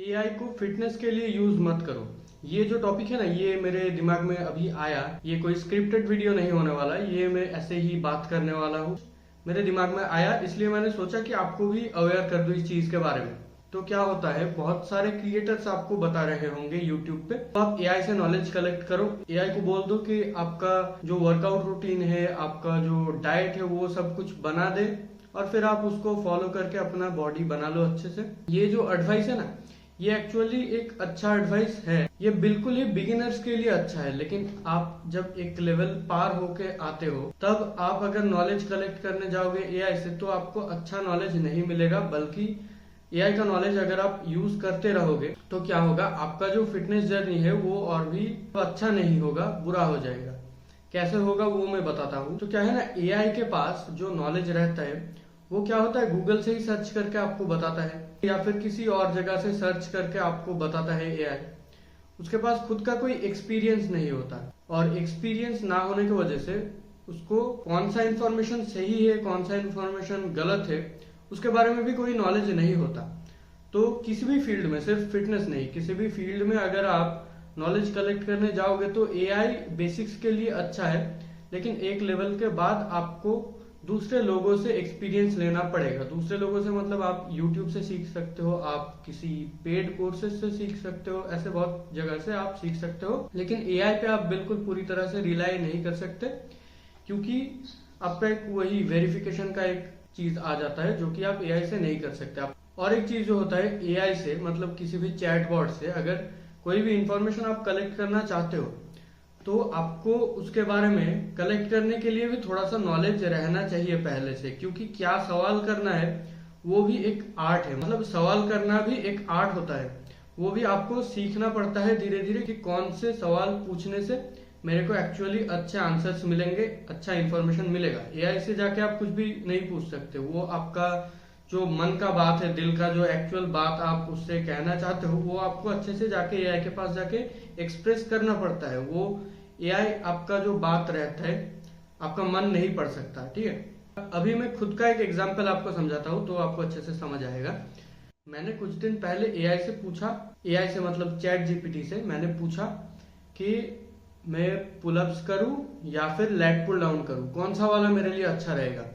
AI को fitness के लिए यूज मत करो। ये जो टॉपिक है ना, ये मेरे दिमाग में अभी आया। ये कोई स्क्रिप्टेड वीडियो नहीं होने वाला, ये मैं ऐसे ही बात करने वाला हूँ। मेरे दिमाग में आया इसलिए मैंने सोचा कि आपको भी अवेयर कर दूं इस चीज के बारे में। तो क्या होता है, बहुत सारे क्रिएटर्स आपको बता रहे होंगे यूट्यूब पे, तो आप एआई से नॉलेज कलेक्ट करो। एआई को बोल दो कि आपका जो वर्कआउट रूटीन है, आपका जो डाइट है, वो सब कुछ बना दे और फिर आप उसको फॉलो करके अपना बॉडी बना लो अच्छे से। ये जो एडवाइस है ना, ये एक्चुअली एक अच्छा एडवाइस है। ये बिल्कुल ही बिगिनर्स के लिए अच्छा है, लेकिन आप जब एक लेवल पार होके आते हो तब आप अगर नॉलेज कलेक्ट करने जाओगे एआई से तो आपको अच्छा नॉलेज नहीं मिलेगा, बल्कि एआई का नॉलेज अगर आप यूज करते रहोगे तो क्या होगा, आपका जो फिटनेस जर्नी है वो और भी अच्छा नहीं होगा, बुरा हो जाएगा। कैसे होगा वो मैं बताता हूँ। तो क्या है ना, एआई के पास जो नॉलेज रहता है वो क्या होता है, गूगल से ही सर्च करके आपको बताता है या फिर किसी और जगह से सर्च करके आपको बताता है एआई। उसके पास खुद का कोई एक्सपीरियंस नहीं होता, और एक्सपीरियंस ना होने की वजह से उसको कौन सा इंफॉर्मेशन सही है, कौन सा इंफॉर्मेशन गलत है, उसके बारे में भी कोई नॉलेज नहीं होता। तो किसी भी फील्ड में, सिर्फ फिटनेस नहीं, किसी भी फील्ड में अगर आप नॉलेज कलेक्ट करने जाओगे तो एआई बेसिक्स के लिए अच्छा है, लेकिन एक लेवल के बाद आपको दूसरे लोगों से एक्सपीरियंस लेना पड़ेगा। दूसरे लोगों से मतलब आप यूट्यूब से सीख सकते हो, आप किसी पेड कोर्सेज से सीख सकते हो, ऐसे बहुत जगह से आप सीख सकते हो। लेकिन एआई पे आप बिल्कुल पूरी तरह से रिलाई नहीं कर सकते, क्योंकि आपका एक वही वेरिफिकेशन का एक चीज आ जाता है जो कि आप एआई से नहीं कर सकते। और एक चीज जो होता है, एआई से मतलब किसी भी चैटबॉट से अगर कोई भी इंफॉर्मेशन आप कलेक्ट करना चाहते हो तो आपको उसके बारे में कलेक्ट करने के लिए भी थोड़ा सा नॉलेज रहना चाहिए पहले से, क्योंकि क्या सवाल करना है वो भी एक आर्ट है। मतलब सवाल करना भी एक आर्ट होता है, वो भी आपको सीखना पड़ता है धीरे धीरे कि कौन से सवाल पूछने से मेरे को एक्चुअली अच्छे आंसर्स मिलेंगे, अच्छा इंफॉर्मेशन मिलेगा। एआई से जाके आप कुछ भी नहीं पूछ सकते, वो आपका जो मन का बात है, दिल का जो एक्चुअल बात आप उससे कहना चाहते हो, वो आपको अच्छे से जाके एआई के पास जाके एक्सप्रेस करना पड़ता है। वो एआई आपका जो बात रहता है, आपका मन नहीं पढ़ सकता, ठीक है। अभी मैं खुद का एक एग्जांपल आपको समझाता हूँ तो आपको अच्छे से समझ आएगा। मैंने कुछ दिन पहले एआई से पूछा, एआई से मतलब चैट जीपीटी से मैंने पूछा कि मैं पुलअप्स करूं या फिर लेट पुल डाउन करूं, कौन सा वाला मेरे लिए अच्छा रहेगा।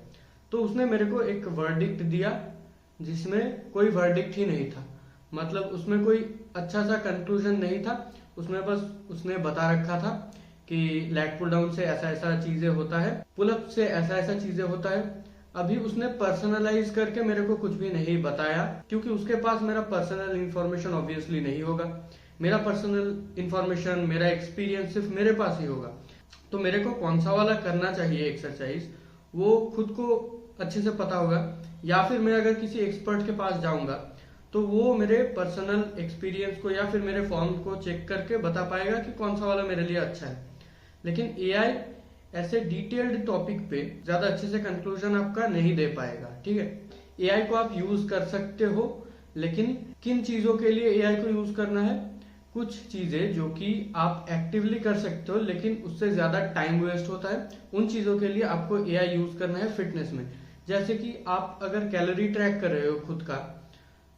तो उसने मेरे को एक वर्डिक्ट दिया जिसमें कोई वर्डिक्ट ही नहीं था, मतलब उसमें कोई अच्छा सा कंक्लूजन नहीं था। उसमें बस उसने बता रखा था कि लेट पुल डाउन से ऐसा ऐसा चीजें होता है, पुलअप से ऐसा ऐसा चीजें होता है। अभी उसने पर्सनलाइज करके मेरे को कुछ भी नहीं बताया, क्योंकि उसके पास मेरा पर्सनल इंफॉर्मेशन ऑब्वियसली नहीं होगा। मेरा पर्सनल इंफॉर्मेशन, मेरा एक्सपीरियंस सिर्फ मेरे पास ही होगा। तो मेरे को कौन सा वाला करना चाहिए एक्सरसाइज, वो खुद को अच्छे से पता होगा, या फिर मैं अगर किसी एक्सपर्ट के पास जाऊंगा तो वो मेरे पर्सनल एक्सपीरियंस को या फिर मेरे फॉर्म को चेक करके बता पाएगा कि कौन सा वाला मेरे लिए अच्छा है। लेकिन एआई ऐसे डिटेल्ड टॉपिक पे ज्यादा अच्छे से कंक्लूजन आपका नहीं दे पाएगा, ठीक है। एआई को आप यूज कर सकते हो, लेकिन किन चीजों के लिए एआई को यूज करना है, कुछ चीजें जो कि आप एक्टिवली कर सकते हो लेकिन उससे ज्यादा टाइम वेस्ट होता है, उन चीजों के लिए आपको एआई यूज करना है फिटनेस में। जैसे कि आप अगर कैलोरी ट्रैक कर रहे हो खुद का,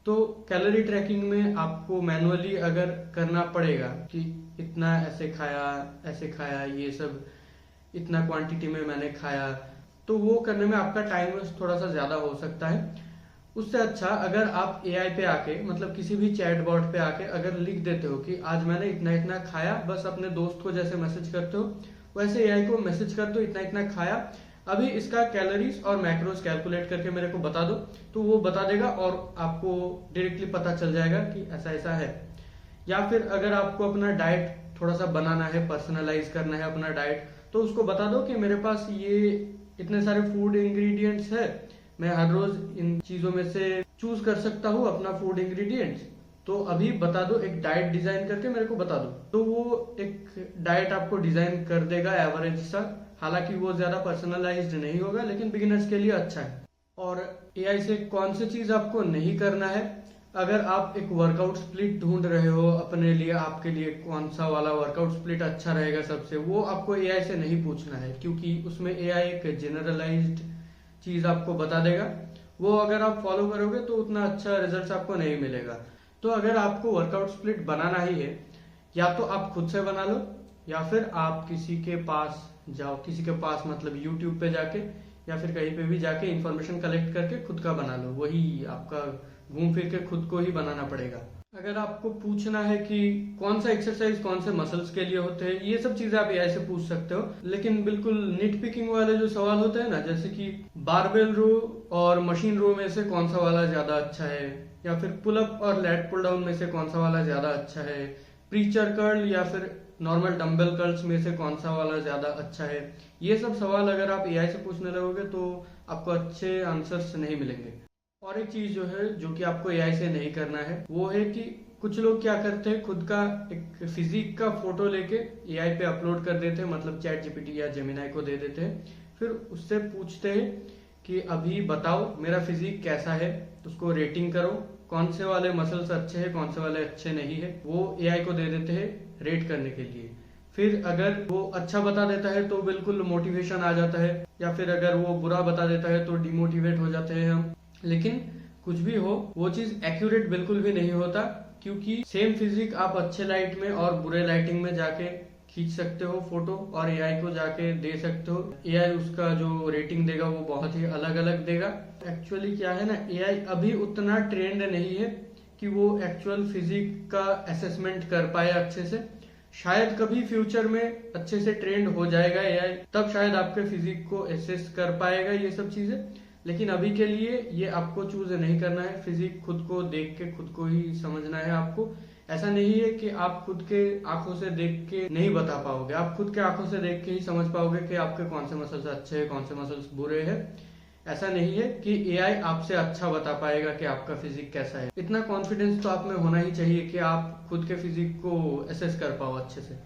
तो कैलोरी ट्रैकिंग में आपको मैनुअली अगर करना पड़ेगा कि इतना ऐसे खाया, ये सब इतना क्वांटिटी में मैंने खाया, तो वो करने में आपका टाइम वेस्ट थोड़ा सा ज्यादा हो सकता है। उससे अच्छा अगर आप एआई पे आके, मतलब किसी भी चैटबॉट पे आके अगर लिख देते हो कि आज मैंने इतना इतना खाया, बस अपने दोस्त को जैसे मैसेज करते हो वैसे एआई को मैसेज कर दो, इतना इतना खाया, अभी इसका कैलोरीज और मैक्रोज कैलकुलेट करके मेरे को बता दो, तो वो बता देगा और आपको डायरेक्टली पता चल जाएगा कि ऐसा ऐसा है। या फिर अगर आपको अपना डाइट थोड़ा सा बनाना है, पर्सनलाइज करना है अपना डाइट, तो उसको बता दो कि मेरे पास ये इतने सारे फूड इंग्रेडिएंट्स है, मैं हर रोज इन चीजों में से चूज कर सकता हूँ अपना फूड इंग्रेडिएंट्स, तो अभी बता दो, एक डाइट डिजाइन करके मेरे को बता दो। तो वो एक डाइट आपको डिजाइन कर देगा एवरेज सा, हालांकि वो ज्यादा पर्सनलाइज्ड नहीं होगा, लेकिन बिगिनर्स के लिए अच्छा है। और एआई से कौन सी चीज आपको नहीं करना है, अगर आप एक वर्कआउट स्प्लिट ढूंढ रहे हो अपने लिए, आपके लिए कौन सा वाला वर्कआउट स्प्लिट अच्छा रहेगा सबसे, वो आपको एआई से नहीं पूछना है, क्योंकि उसमें एआई एक जनरलाइज्ड चीज आपको बता देगा। वो अगर आप फॉलो करोगे तो उतना अच्छा रिजल्ट आपको नहीं मिलेगा। तो अगर आपको वर्कआउट स्प्लिट बनाना ही है, या तो आप खुद से बना लो, या फिर आप किसी के पास जाओ, किसी के पास मतलब यूट्यूब पे जाके या फिर कहीं पे भी जाके इंफॉर्मेशन कलेक्ट करके खुद का बना लो। वही आपका घूम फिर के खुद को ही बनाना पड़ेगा। अगर आपको पूछना है कि कौन सा एक्सरसाइज कौन से मसल्स के लिए होते हैं, ये सब चीजें आप एआई से पूछ सकते हो। लेकिन बिल्कुल निट पिकिंग वाले जो सवाल होते हैं ना, जैसे कि बारबेल रो और मशीन रो में से कौन सा वाला ज्यादा अच्छा है, या फिर पुलअप और लैट पुल डाउन में से कौन सा वाला ज्यादा अच्छा है, प्रीचर कर्ल या फिर नॉर्मल डंबल कर्ल्स में से कौन सा वाला ज्यादा अच्छा है, ये सब सवाल अगर आप एआई से पूछने लगोगे तो आपको अच्छे आंसर्स नहीं मिलेंगे। और एक चीज जो है जो कि आपको एआई से नहीं करना है, वो है कि कुछ लोग क्या करते हैं, खुद का एक फिजिक का फोटो लेके एआई पे अपलोड कर देते हैं, मतलब चैट जीपीटी या जेमिनाई को दे देते हैं। फिर उससे पूछते हैं कि अभी बताओ मेरा फिजिक कैसा है, उसको रेटिंग करो, कौन से वाले मसल्स अच्छे हैं, कौन से वाले अच्छे नहीं है, वो एआई को दे देते हैं रेट करने के लिए। फिर अगर वो अच्छा बता देता है तो बिल्कुल मोटिवेशन आ जाता है, या फिर अगर वो बुरा बता देता है तो डिमोटिवेट हो जाते हैं हम। लेकिन कुछ भी हो, वो चीज एक्यूरेट बिल्कुल भी नहीं होता, क्योंकि सेम फिजिक आप अच्छे लाइट में और बुरे लाइटिंग में जाके खींच सकते हो फोटो और एआई को जाके दे सकते हो। एआई उसका जो रेटिंग देगा वो बहुत ही अलग अलग देगा। एक्चुअली क्या है ना, एआई अभी उतना ट्रेंड नहीं है कि वो एक्चुअल फिजिक का असेसमेंट कर पाए अच्छे से। शायद कभी फ्यूचर में अच्छे से ट्रेंड हो जाएगा एआई, तब शायद आपके फिजिक को एसेस कर पाएगा ये सब चीजें। लेकिन अभी के लिए ये आपको चूज नहीं करना है, फिजिक खुद को देख के खुद को ही समझना है आपको। ऐसा नहीं है कि आप खुद के आंखों से देख के नहीं बता पाओगे, आप खुद के आंखों से देख के ही समझ पाओगे कि आपके कौन से मसल्स अच्छे हैं, कौन से मसल्स बुरे हैं। ऐसा नहीं है कि एआई आपसे अच्छा बता पाएगा कि आपका फिजिक कैसा है। इतना कॉन्फिडेंस तो आप में होना ही चाहिए कि आप खुद के फिजिक को एसेस कर पाओ अच्छे से।